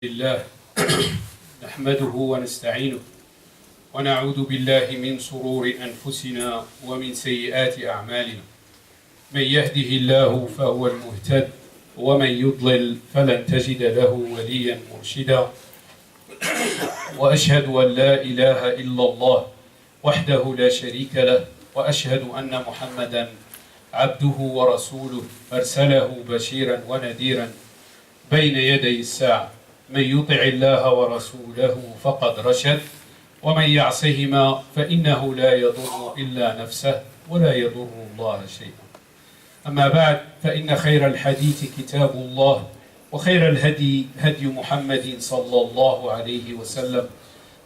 لله نحمده ونستعينه ونعوذ بالله من شرور أنفسنا ومن سيئات أعمالنا من يهده الله فهو المهتد ومن يضلل فلن تجد له وليا مرشدا وأشهد أن لا إله إلا الله وحده لا شريك له وأشهد أن محمدا عبده ورسوله أرسله بشيرا ونذيرا بين يدي الساعة من يطع الله ورسوله فقد رشد ومن يعصهما فإنه لا يضر إلا نفسه ولا يضر الله شيئا. أما بعد فإن خير الحديث كتاب الله وخير الهدي هدي محمد صلى الله عليه وسلم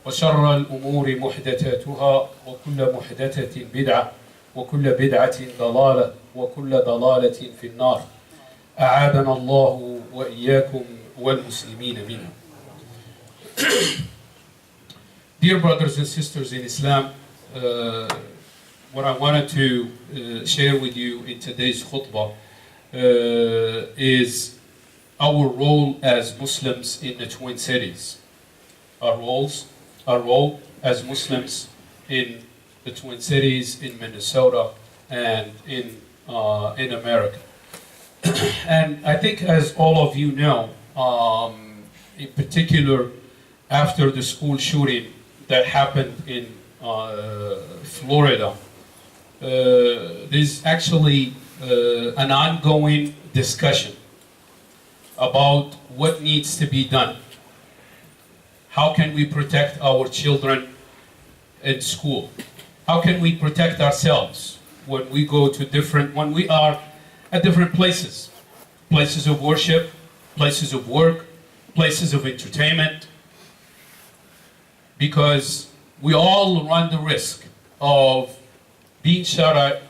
وشر الأمور محدثاتها وكل محدثة بدعة وكل بدعة ضلالة وكل ضلالة في النار. أعاذنا الله وإياكم والmuslimin minha. Dear brothers and sisters in Islam, what I wanted to share with you in today's khutbah is our role as Muslims in the Twin Cities. Our role as Muslims in the Twin Cities, in Minnesota, and in America. And I think, as all of you know, in particular after the school shooting that happened in Florida, there's actually an ongoing discussion about what needs to be done. How can we protect our children in school? How can we protect ourselves when we go to when we are at different places of worship, places of work, places of entertainment, because we all run the risk of being shot at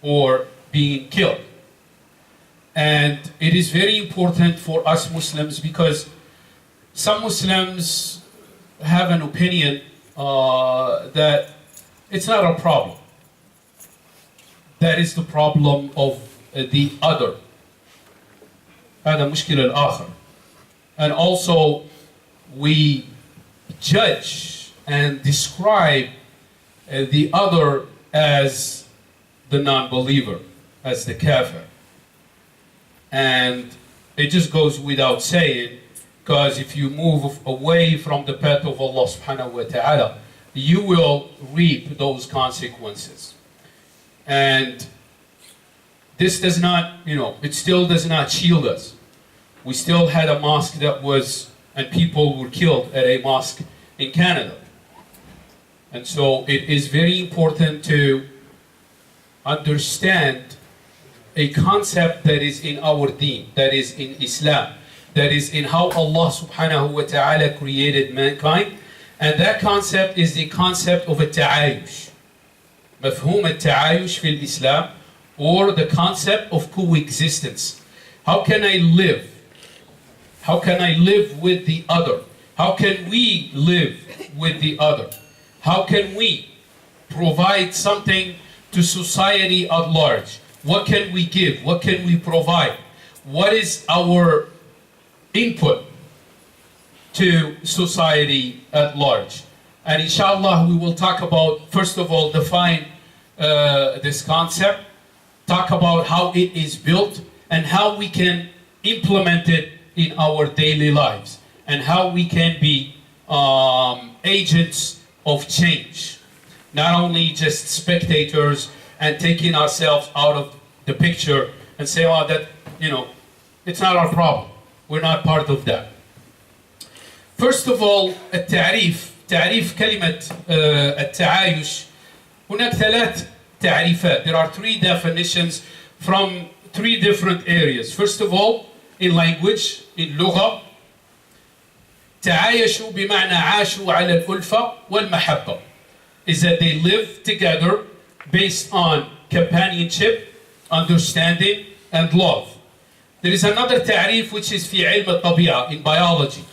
or being killed. And it is very important for us Muslims, because some Muslims have an opinion that it's not a problem. That is the problem of the other. هذا مشكلة الآخر. And also we judge and describe the other as the non-believer, as the kafir. And it just goes without saying, because if you move away from the path of Allah subhanahu wa ta'ala, you will reap those consequences. And this does not, it still does not shield us. We still had a mosque and people were killed at a mosque in Canada. And so it is very important to understand a concept that is in our deen, that is in Islam, that is in how Allah subhanahu wa ta'ala created mankind. And that concept is the concept of التعايش. مفهوم التعايش في الإسلام, or the concept of coexistence. How can I live? How can I live with the other? How can we live with the other? How can we provide something to society at large? What can we give? What can we provide? What is our input to society at large? And inshallah we will talk about, first of all, define this concept, talk about how it is built and how we can implement it in our daily lives, and how we can be agents of change, not only just spectators and taking ourselves out of the picture and say, oh, that, it's not our problem. We're not part of that. First of all, تعريف كلمة التعايش. هناك 3 تعريفات. There are 3 definitions from 3 different areas. First of all, in language, in لغة, تعايشوا بمعنى عاشوا على الألفة والمحبة, is that they live together based on companionship, understanding, and love. There is another تعريف which is في علم الطبيعة, in biology.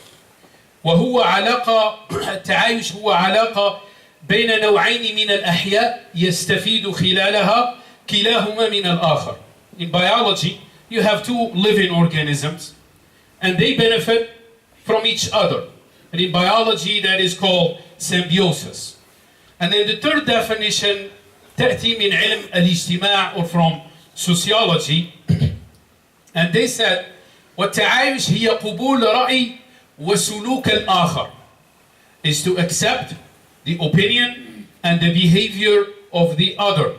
وهو علاقة التعايش هو علاقة بين نوعين من الأحياء يستفيد خلالها كلاهما من الآخر. In biology, you have 2 living organisms, and they benefit from each other. And in biology, that is called symbiosis. And then the third definition, تأتي من علم الاجتماع, or from sociology. And they said, والتعايش هي قبول رأي وسلوك الآخر, is to accept the opinion and the behavior of the other.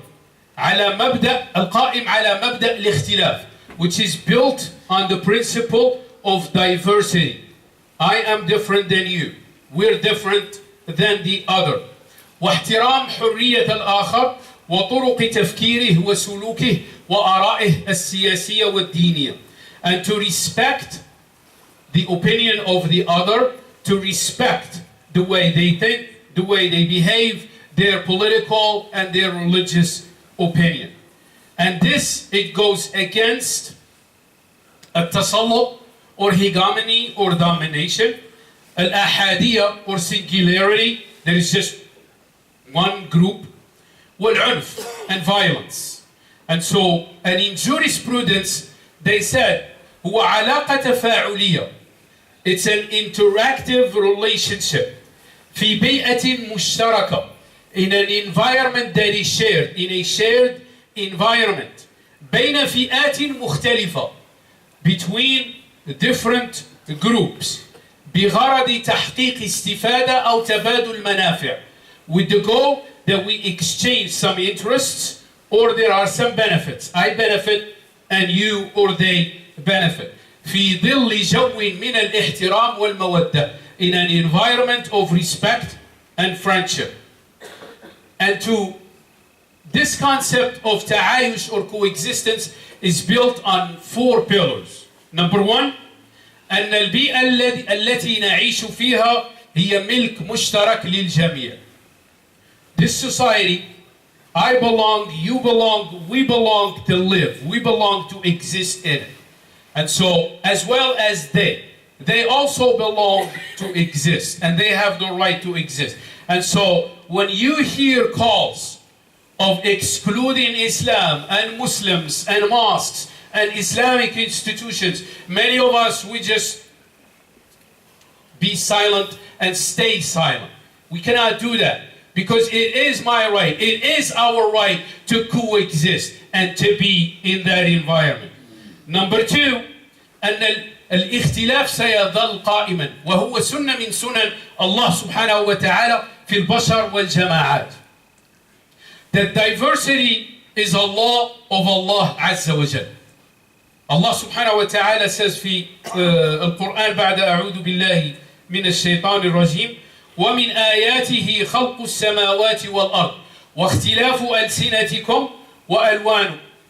على مبدأ القائم على مبدأ الاختلاف, which is built on the principle of diversity. I am different than you. We're different than the other. واحترام حرية الآخر وطرق تفكيره وسلوكه وآرائه السياسية والدينية. And to respect the opinion of the other, to respect the way they think, the way they behave, their political and their religious opinion. And this, it goes against التسلط, or hegemony, or domination, al-ahadiyya, or singularity, there is just one group, wal-'unf, and violence. And so, and in jurisprudence, they said, هو علاقة تفاعلية. It's an interactive relationship. في بيئة مشتركة, in an environment that is shared, in a shared environment. بين فئات مختلفة, between different groups. بغرض تحقيق استفادة أو تبادل منافع, with the goal that we exchange some interests, or there are some benefits. I benefit and you or they benefit. في ظل جو من الاحترام والمودة, in an environment of respect and friendship. And to this concept of تعايش, or coexistence, is built on 4 pillars. Number 1, أن البيئة التي نعيش فيها هي ملك مشترك للجميع. This society, I belong, you belong, we belong to live. We belong to exist in it. And so, as well as they also belong to exist. And they have the right to exist. And so, when you hear calls of excluding Islam and Muslims and mosques and Islamic institutions, many of us, we just be silent and stay silent. We cannot do that, because it is my right, it is our right to coexist and to be in that environment. Number 2, أن الاختلاف سيظل قائما, وهو سنة من سنن الله سبحانه وتعالى في البشر والجماعات. That diversity is a law of Allah عز وجل. Allah سبحانه وتعالى says في القرآن بعد أعوذ بالله من الشيطان الرجيم, ومن آياته خلق السماوات والأرض واختلاف ألسنتكم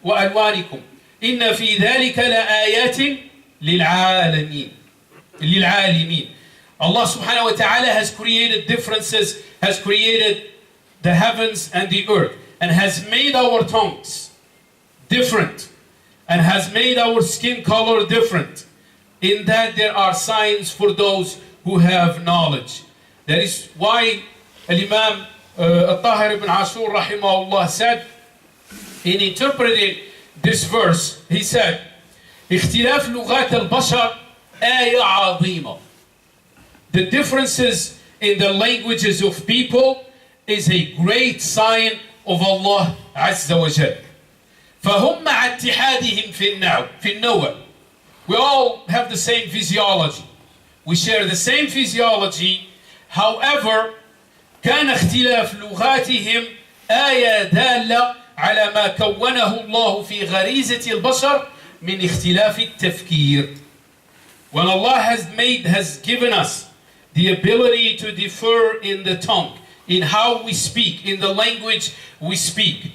وألوانكم إن في ذلك لآيات للعالمين. Allah subhanahu wa ta'ala has created differences, has created the heavens and the earth, and has made our tongues different, and has made our skin color different. In that there are signs for those who have knowledge. That is why Imam Al-Tahir ibn Ashur rahimahullah said, in interpreting this verse, he said, اختلاف لغات البشر آية عظيمة. The differences in the languages of people is a great sign of Allah عز وجل. فهم مع اتحادهم في النوع. We all have the same physiology. We share the same physiology. However, كان اختلاف لغاتهم آية دالة على ما كونه الله في غريزة البشر من اختلاف التفكير. When Allah has given us the ability to differ in the tongue, in how we speak, in the language we speak,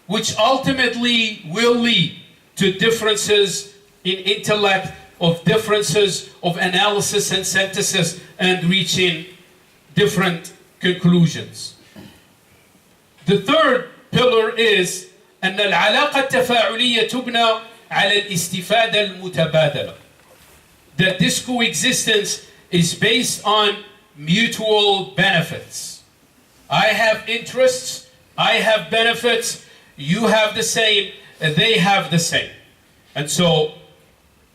which ultimately will lead to differences in intellect, of differences of analysis and synthesis, and reaching different conclusions. The third pillar is أن العلاقة التفاعلية تبنى على الاستفادة المتبادلة. That this coexistence is based on mutual benefits. I have interests, I have benefits, you have the same, they have the same. And so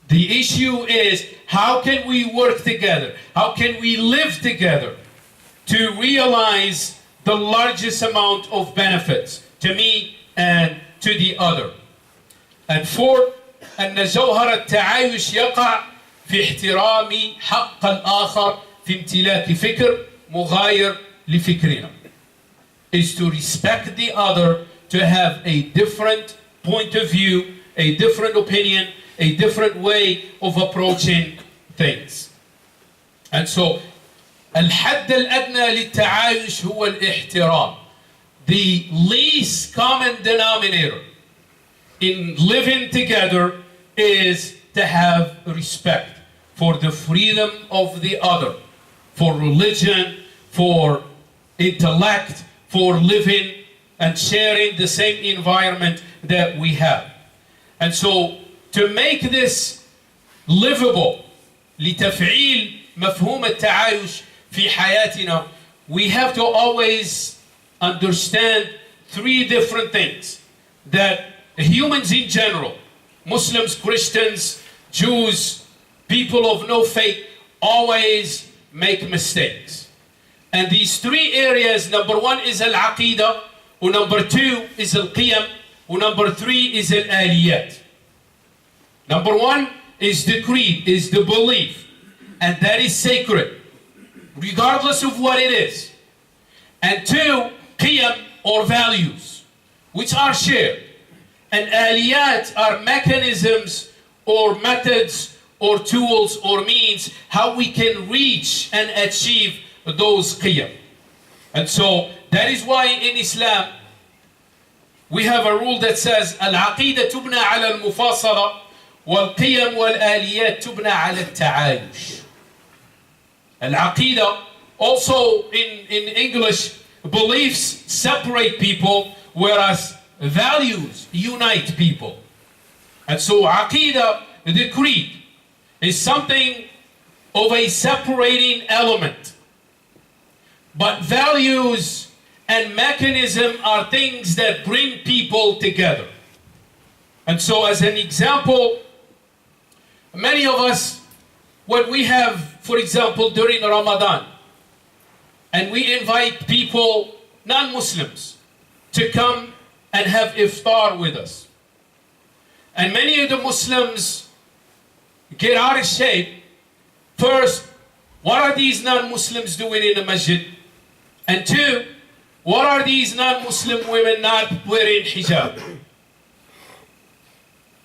the issue is how can we work together? How can we live together to realize the largest amount of benefits to me and to the other? And fourth, أن جوهر التعايش يقع في احترام حق الآخر في امتلاك فكر مغاير لفكرنا. Is to respect the other, to have a different point of view, a different opinion, a different way of approaching things. And so, الحد الأدنى للتعايش هو الاحترام. The least common denominator in living together is to have respect for the freedom of the other, for religion, for intellect, for living and sharing the same environment that we have. And so, to make this livable, لتفعيل مفهوم التعايش في حياتنا, we have to always understand three different things that humans in general, Muslims, Christians, Jews, people of no faith, always make mistakes. And these three areas, number one is al-aqidah, number two is al-qiyam, number three is al-aliyat. Number one is the creed, is the belief, and that is sacred, regardless of what it is. And two, qiyam, or values, which are shared. And aliyat are mechanisms or methods or tools or means how we can reach and achieve those qiyam. And so that is why in Islam we have a rule that says al-aqidah tubna ala al-mufasala wal-qiyam wal-aliyat tubna ala al-ta'ayush. Al-aqidah, also in English, beliefs separate people, whereas values unite people. And so aqidah, the creed, is something of a separating element. But values and mechanism are things that bring people together. And so as an example, many of us, when we have, for example, during Ramadan, and we invite people, non-Muslims, to come and have iftar with us. And many of the Muslims get out of shape. First, what are these non-Muslims doing in the masjid? And two, what are these non-Muslim women not wearing hijab?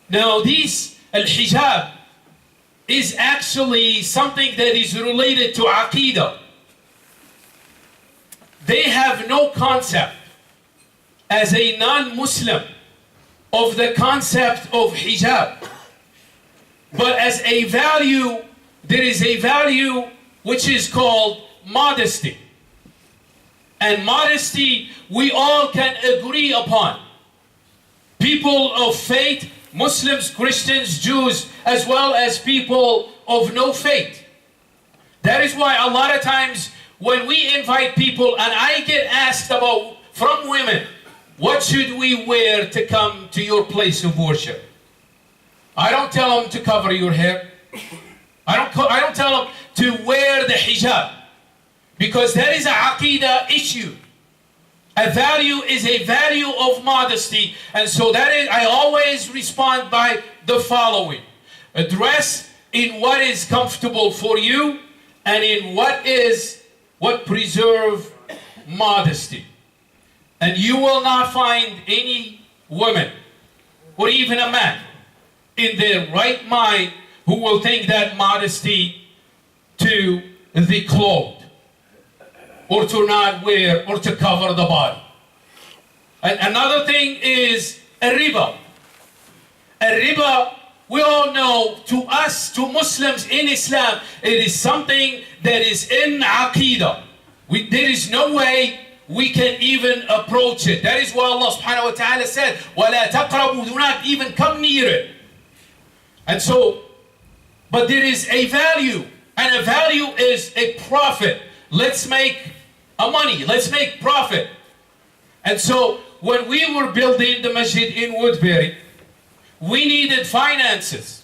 Now, al-hijab is actually something that is related to aqidah. They have no concept as a non-Muslim of the concept of hijab. But as a value, there is a value which is called modesty. And modesty, we all can agree upon. People of faith, Muslims, Christians, Jews, as well as people of no faith. That is why a lot of times when we invite people, and I get asked about, from women, what should we wear to come to your place of worship? I don't tell them to cover your hair. I don't tell them to wear the hijab, because that is an aqidah issue. A value is a value of modesty, and so that is, I always respond by the following: dress in what is comfortable for you, and in what preserve modesty. And you will not find any woman or even a man in their right mind who will think that modesty to the clothed, or to not wear, or to cover the body. And another thing is a riba. A riba, we all know, to us, to Muslims in Islam, it is something that is in aqidah. There is no way we can even approach it. That is why Allah subhanahu wa ta'ala said, وَلَا تَقْرَبُوا, do not even come near it. And so, but there is a value, and a value is a profit. Let's make a money, let's make profit. And so, when we were building the masjid in Woodbury, we needed finances.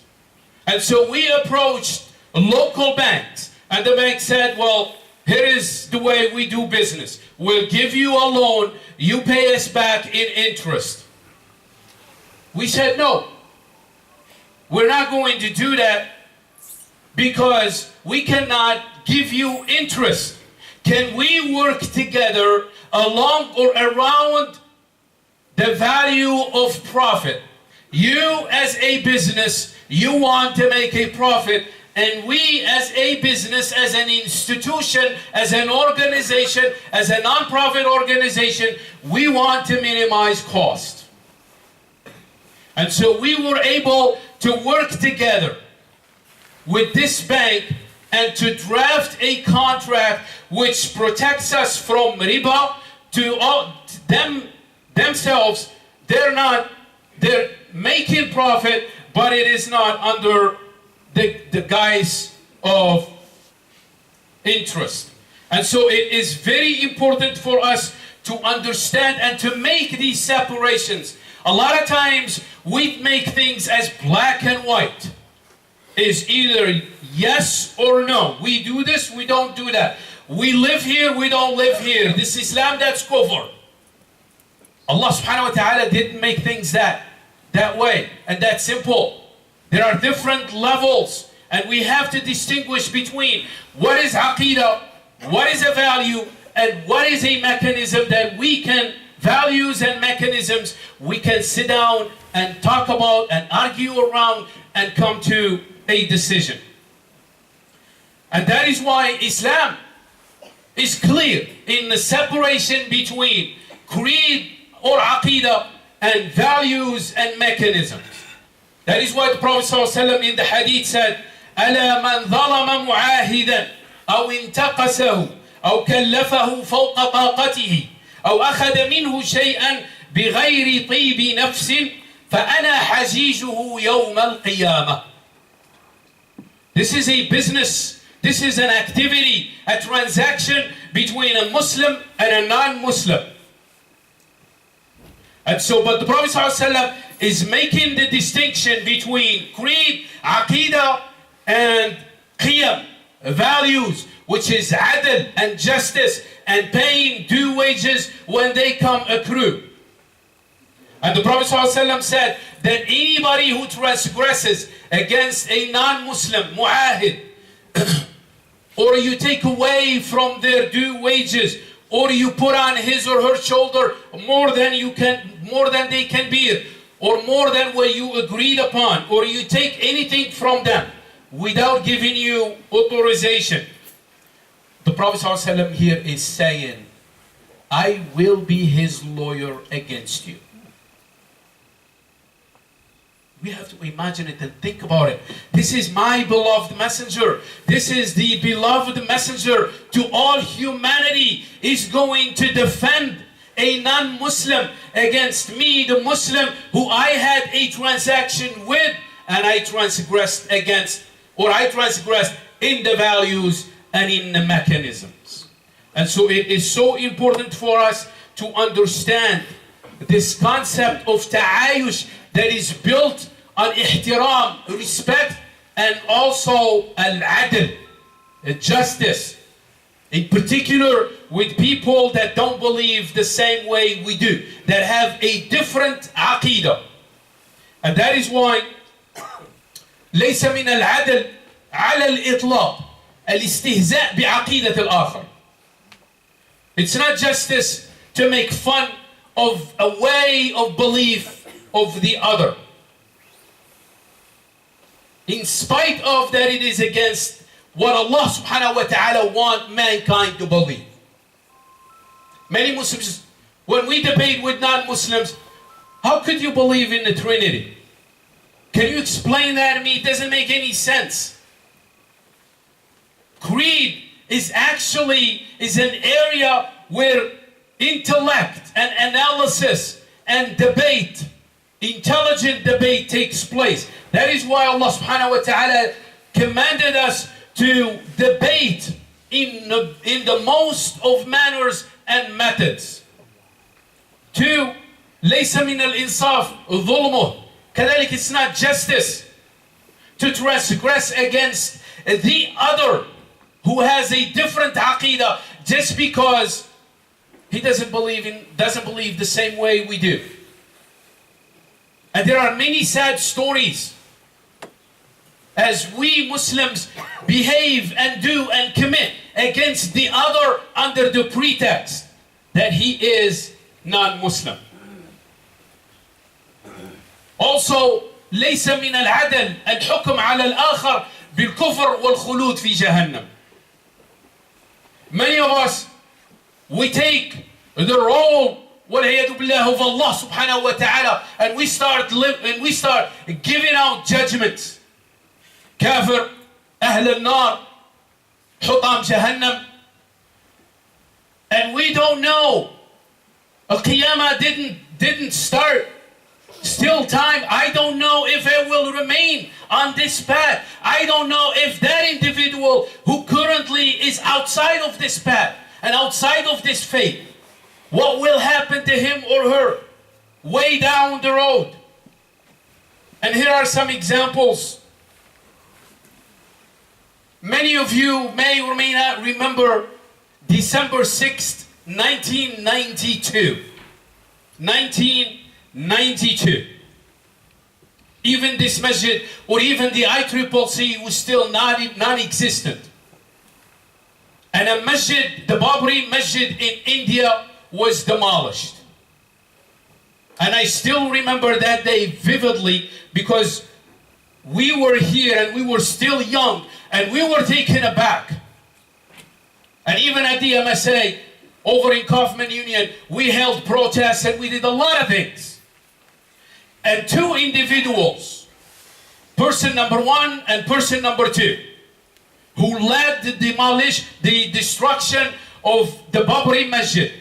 And so we approached local banks. And the bank said, well, here is the way we do business. We'll give you a loan, you pay us back in interest. We said, no, we're not going to do that because we cannot give you interest. Can we work together along or around the value of profit? You as a business, you want to make a profit, and we as a business, as an institution, as an organization, as a non-profit organization, we want to minimize cost. And so we were able to work together with this bank and to draft a contract which protects us from riba. To all themselves, they're making profit, but it is not under the guise of interest. And so it is very important for us to understand and to make these separations. A lot of times we make things as black and white. Is either yes or no. We do this, we don't do that. We live here, we don't live here. This Islam, that's kufr. Allah subhanahu wa ta'ala didn't make things that way and that simple. There are different levels, and we have to distinguish between what is aqidah, what is a value, and what is a mechanism that we can, values and mechanisms, we can sit down and talk about and argue around and come to a decision. And that is why Islam is clear in the separation between creed or aqidah and values and mechanisms. That is why the Prophet ﷺ in the hadith said, أَلَا مَنْ ظَلَمَ مُعَاهِدًا أَوْ انْتَقَسَهُ أَوْ كَلَّفَهُ فَوْقَ طاقته أَوْ أَخَذَ مِنْهُ شَيْئًا بِغَيْرِ طِيبِ نَفْسٍ فَأَنَا حَجِيجُهُ يَوْمَ الْقِيَامَةِ. This is a business, this is an activity, a transaction between a Muslim and a non-Muslim. And so, but the Prophet ﷺ is making the distinction between creed, aqidah, and qiyam, values, which is adl and justice, and paying due wages when they come accrue. And the Prophet ﷺ said that anybody who transgresses against a non-Muslim, mu'ahid, or you take away from their due wages, or you put on his or her shoulder more than they can bear, or more than what you agreed upon, or you take anything from them without giving you authorization. The Prophet ﷺ here is saying, I will be his lawyer against you. We have to imagine it and think about it. This is my beloved messenger. This is the beloved messenger to all humanity. Is going to defend a non-Muslim against me, the Muslim who I had a transaction with, and I transgressed against, or I transgressed in the values and in the mechanisms. And so it is so important for us to understand this concept of ta'ayush that is built on ihtiram, respect, and also al-adl, justice. In particular with people that don't believe the same way we do, that have a different aqidah. And that is why ليس من العدل على الإطلاق الاستهزاء بعقيدة الآخر. It's not justice to make fun of a way of belief of the other, in spite of that it is against what Allah subhanahu wa ta'ala want mankind to believe. Many Muslims, when we debate with non-Muslims, how could you believe in the Trinity? Can you explain that to me? It doesn't make any sense. Creed is an area where intellect and analysis and debate, intelligent debate takes place. That is why Allah subhanahu wa ta'ala commanded us to debate in the most of manners and methods. 2, ليس من الإنصاف ظلمه. كذلك it's not justice to transgress against the other who has a different aqidah just because he doesn't believe the same way we do. And there are many sad stories as we Muslims behave and do and commit against the other under the pretext that he is non-Muslim. Also, ليس من العدل الحكم على الآخر بالكفر والخلود في جهنم. Many of us, we take the role والعياذ بالله of Allah subhanahu wa ta'ala, and we start giving out judgments. كافر, أهل النار, حطام جهنم. And we don't know. Al-Qiyamah didn't start. Still time. I don't know if it will remain on this path. I don't know if that individual who currently is outside of this path and outside of this faith, what will happen to him or her way down the road. And here are some examples. Many of you may or may not remember December 6th, 1992. 1992. Even this masjid or even the ICCC was still non-existent. And a masjid, the Babri Masjid in India, was demolished. And I still remember that day vividly because we were here and we were still young and we were taken aback. And even at the MSA, over in Kaufman Union, we held protests and we did a lot of things. And two individuals, person number one and person number two, who led the destruction of the Babri Masjid.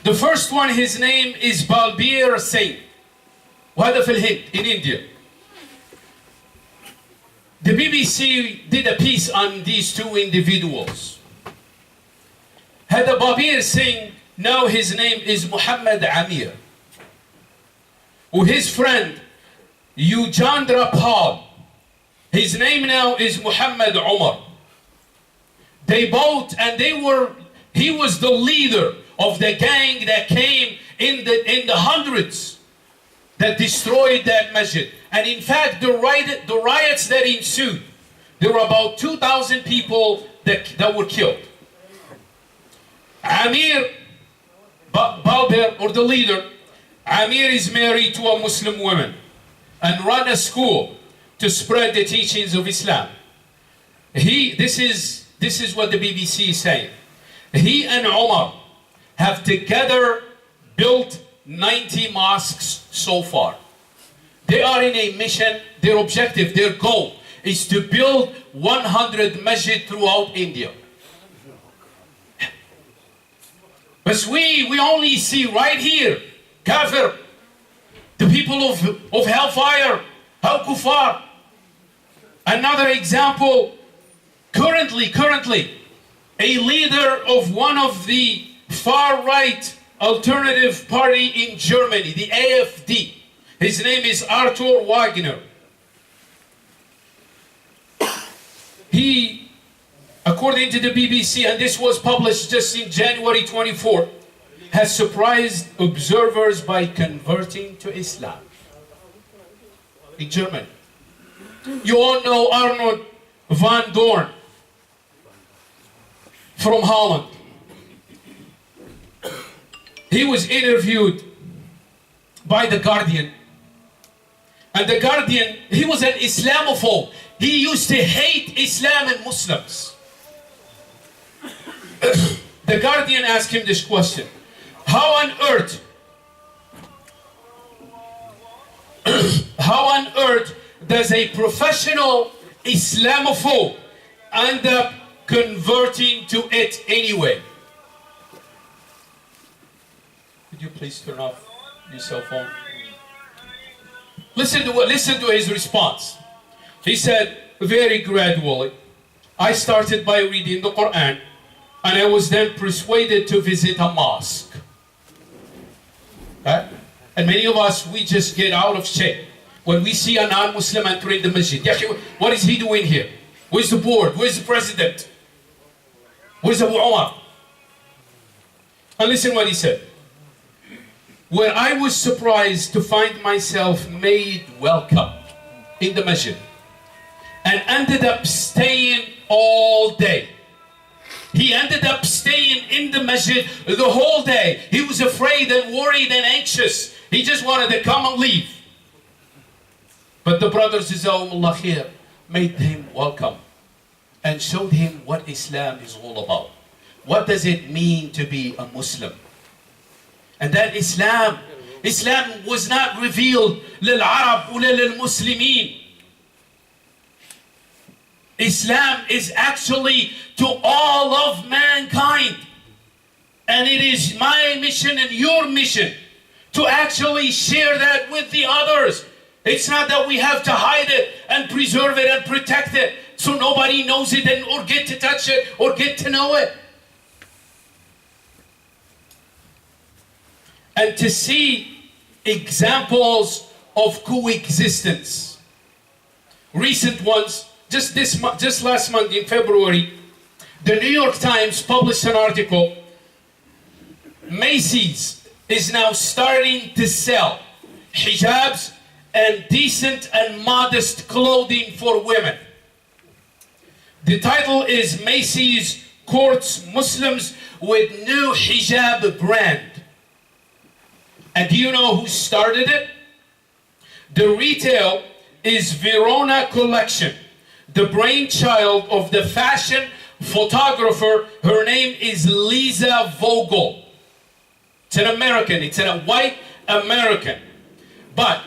The first one, his name is Balbir Singh. وهذا في الهند, in India. The BBC did a piece on these two individuals. Hada Balbir Singh, now his name is Muhammad Amir. With his friend, Yujandra Pal. His name now is Muhammad Umar. They both, and he was the leader of the gang that came in the hundreds that destroyed that masjid. And in fact, the riots that ensued, there were about 2,000 people that were killed. Amir Balbir, or the leader, Amir is married to a Muslim woman and run a school to spread the teachings of Islam. This is what the BBC is saying. He and Omar have together built 90 mosques so far. They are in a mission. Their objective, their goal is to build 100 masjid throughout India. But we only see right here, Kafir, the people of hellfire, Al-Kufar. Another example, currently, a leader of one of the far-right alternative party in Germany, the AfD. His name is Arthur Wagner. He, according to the BBC, and this was published just in January 24, has surprised observers by converting to Islam in Germany. You all know Arnold van Doorn from Holland. He was interviewed by The Guardian. And The Guardian, he was an Islamophobe. He used to hate Islam and Muslims. The Guardian asked him this question. How on earth does a professional Islamophobe end up converting to it anyway? Could you please turn off your cell phone? Listen to his response. He said, very gradually, I started by reading the Quran, and I was then persuaded to visit a mosque. Okay? And many of us, we just get out of shape. When we see a non-Muslim entering the masjid, what is he doing here? Where's the board? Where's the president? Where's Abu Umar? And listen what he said. Where I was surprised to find myself made welcome in the masjid and ended up staying all day. He ended up staying in the masjid the whole day. He was afraid and worried and anxious. He just wanted to come and leave. But the brothers, Jazakumullah khair, made him welcome and showed him what Islam is all about. What does it mean to be a Muslim? And that Islam was not revealed للعرب ولا للمسلمين. Islam is actually to all of mankind. And it is my mission and your mission to actually share that with the others. It's not that we have to hide it and preserve it and protect it so nobody knows it or get to touch it or get to know it. And to see examples of coexistence. Recent ones, just last month in February, the New York Times published an article. Macy's is now starting to sell hijabs and decent and modest clothing for women. The title is Macy's Courts Muslims with New Hijab Brand. And do you know who started it? The retail is Verona Collection, the brainchild of the fashion photographer. Her name is Lisa Vogel. It's an American, it's a white American. But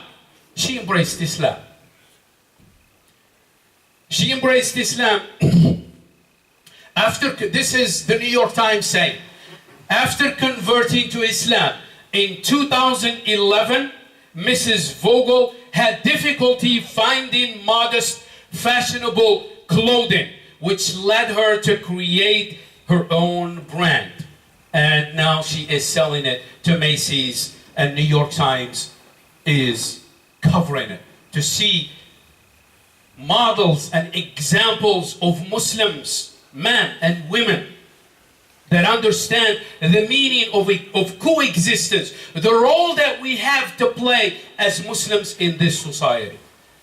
she embraced Islam. She embraced Islam after, this is the New York Times saying, after converting to Islam in 2011, Mrs. Vogel had difficulty finding modest, fashionable clothing, which led her to create her own brand. And now she is selling it to Macy's, and New York Times is covering it. To see models and examples of Muslims, men and women, that understand the meaning of coexistence, the role that we have to play as Muslims in this society.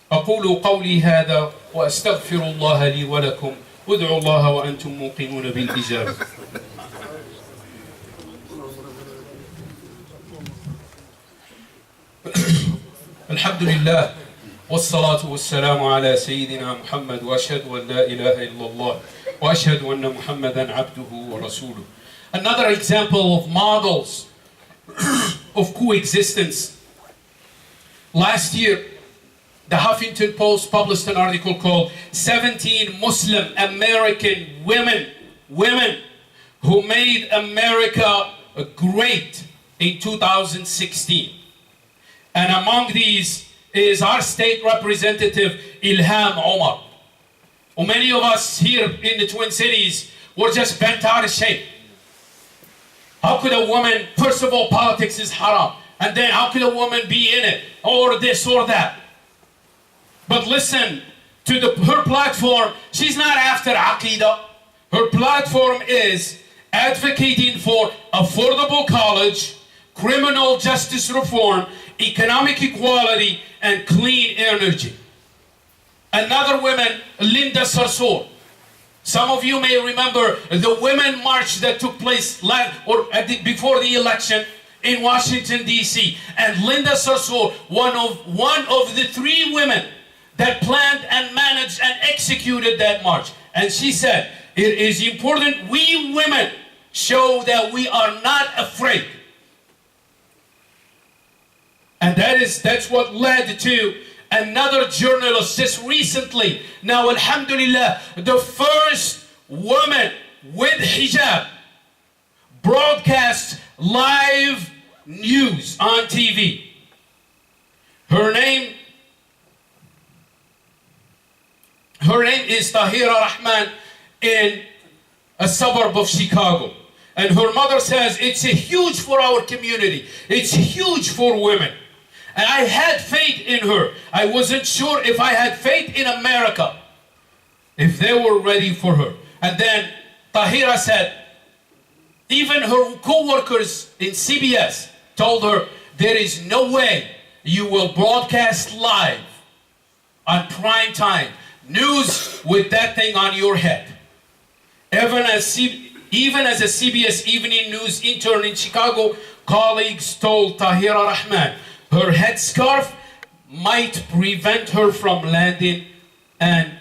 أقول قولي هذا وأستغفر الله لي ولكم وادعوا الله وأنتم موقنون بالإجابة. الحمد لله والصلاة والسلام على سيدنا محمد وأشهد أن لا إله إلا الله وأشهد أن محمدا عبده ورسوله. Another example of models of coexistence. Last year, the Huffington Post published an article called 17 Muslim American women who made America great in 2016. And among these is our state representative, Ilham Omar. Well, many of us here in the Twin Cities were just bent out of shape. How could a woman, first of all, politics is haram. And then how could a woman be in it? Or this or that. But listen to her platform. She's not after Aqidah. Her platform is advocating for affordable college, criminal justice reform, economic equality, and clean energy. Another woman, Linda Sarsour. Some of you may remember the women march that took place before the election in Washington, D.C. And Linda Sarsour, one of the 3 women that planned and managed and executed that march. And she said, it is important we women show that we are not afraid. And that's what led to another journalist just recently. Now, alhamdulillah, the first woman with hijab broadcast live news on TV. Her name is Tahira Rahman in a suburb of Chicago. And her mother says, it's huge for our community. It's huge for women. And I had faith in her. I wasn't sure if I had faith in America, if they were ready for her. And then Tahira said, even her co-workers in CBS told her, there is no way you will broadcast live on prime time news with that thing on your head. Even as a CBS Evening News intern in Chicago, colleagues told Tahira Rahman her headscarf might prevent her from landing and